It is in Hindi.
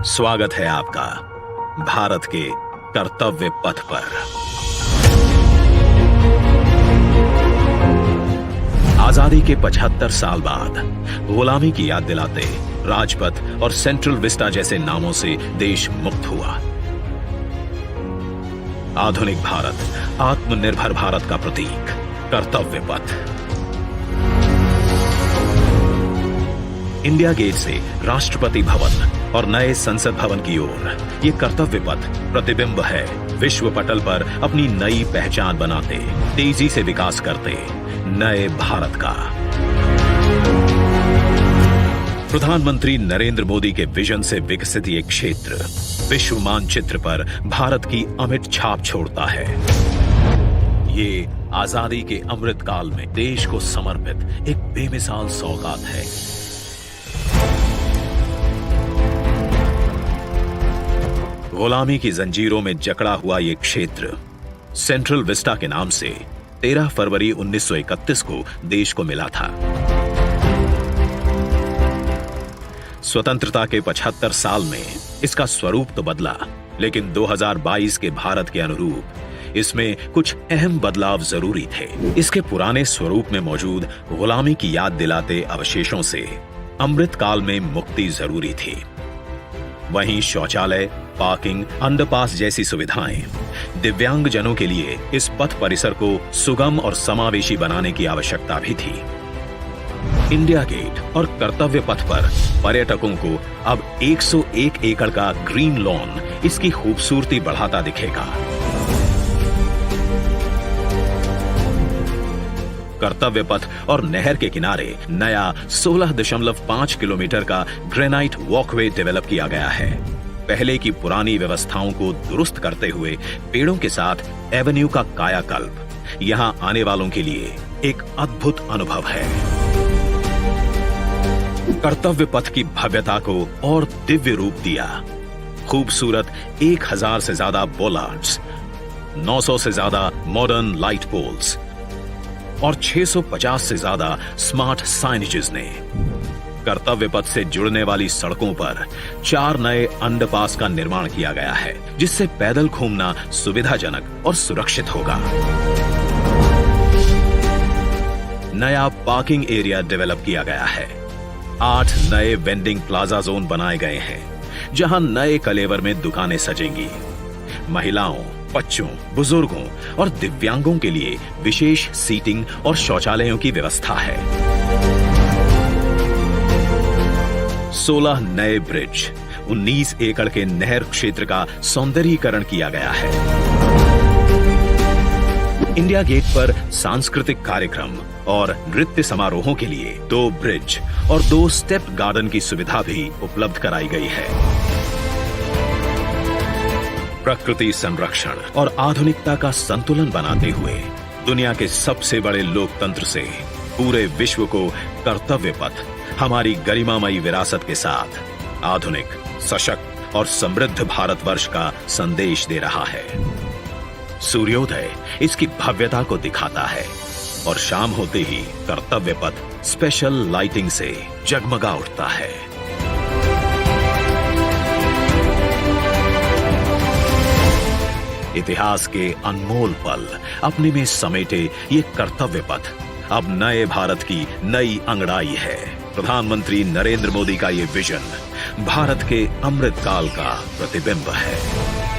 स्वागत है आपका भारत के कर्तव्य पथ पर। आजादी के 75 साल बाद गुलामी की याद दिलाते राजपथ और सेंट्रल विस्टा जैसे नामों से देश मुक्त हुआ। आधुनिक भारत, आत्मनिर्भर भारत का प्रतीक कर्तव्य पथ। इंडिया गेट से राष्ट्रपति भवन और नए संसद भवन की ओर ये कर्तव्य पथ प्रतिबिंब है विश्व पटल पर अपनी नई पहचान बनाते, तेजी से विकास करते नए भारत का। प्रधानमंत्री नरेंद्र मोदी के विजन से विकसित ये क्षेत्र विश्व मानचित्र पर भारत की अमिट छाप छोड़ता है। ये आजादी के अमृत काल में देश को समर्पित एक बेमिसाल सौगात है। गुलामी की जंजीरों में जकड़ा हुआ ये क्षेत्र सेंट्रल विस्टा के नाम से 13 फरवरी 1931 को देश को मिला था। स्वतंत्रता के 75 साल में इसका स्वरूप तो बदला, लेकिन 2022 के भारत के अनुरूप इसमें कुछ अहम बदलाव जरूरी थे। इसके पुराने स्वरूप में मौजूद गुलामी की याद दिलाते अवशेषों से अमृत काल में मुक्ति जरूरी थी। वहीं शौचालय, पार्किंग, अंडरपास जैसी सुविधाएं, दिव्यांग जनों के लिए इस पथ परिसर को सुगम और समावेशी बनाने की आवश्यकता भी थी। इंडिया गेट और कर्तव्य पथ पर पर्यटकों को अब 101 एकड़ का ग्रीन लॉन इसकी खूबसूरती बढ़ाता दिखेगा। कर्तव्य पथ और नहर के किनारे नया 16.5 किलोमीटर का ग्रेनाइट वॉकवे डेवलप किया गया है। पहले की पुरानी व्यवस्थाओं को दुरुस्त करते हुए पेड़ों के साथ एवेन्यू का कायाकल्प यहां आने वालों के लिए एक अद्भुत अनुभव है। कर्तव्य पथ की भव्यता को और दिव्य रूप दिया। खूबसूरत 1000 से ज्यादा बोलार्ड्स, 900 से ज्यादा मॉडर्न लाइट पोल्स और 650 से ज्यादा स्मार्ट साइनेजेस ने कर्तव्य पथ से जुड़ने वाली सड़कों पर 4 नए अंडरपास का निर्माण किया गया है, जिससे पैदल घूमना सुविधाजनक और सुरक्षित होगा। नया पार्किंग एरिया डेवलप किया गया है। 8 नए वेंडिंग प्लाजा जोन बनाए गए हैं, जहां नए कलेवर में दुकानें सजेंगी। महिलाओं, बच्चों, बुजुर्गों और दिव्यांगों के लिए विशेष सीटिंग और शौचालयों की व्यवस्था है। 16 नए ब्रिज, 19 एकड़ के नहर क्षेत्र का सौंदर्यीकरण किया गया है। इंडिया गेट पर सांस्कृतिक कार्यक्रम और नृत्य समारोहों के लिए 2 ब्रिज और 2 स्टेप गार्डन की सुविधा भी उपलब्ध कराई गई है। प्रकृति संरक्षण और आधुनिकता का संतुलन बनाते हुए दुनिया के सबसे बड़े लोकतंत्र से पूरे विश्व को कर्तव्य पथ हमारी गरिमामयी विरासत के साथ आधुनिक, सशक्त और समृद्ध भारतवर्ष का संदेश दे रहा है। सूर्योदय इसकी भव्यता को दिखाता है और शाम होते ही कर्तव्य पथ स्पेशल लाइटिंग से जगमगा उठता है। इतिहास के अनमोल पल अपने में समेटे ये कर्तव्य पथ अब नए भारत की नई अंगड़ाई है। प्रधानमंत्री नरेंद्र मोदी का ये विजन भारत के अमृत काल का प्रतिबिंब है।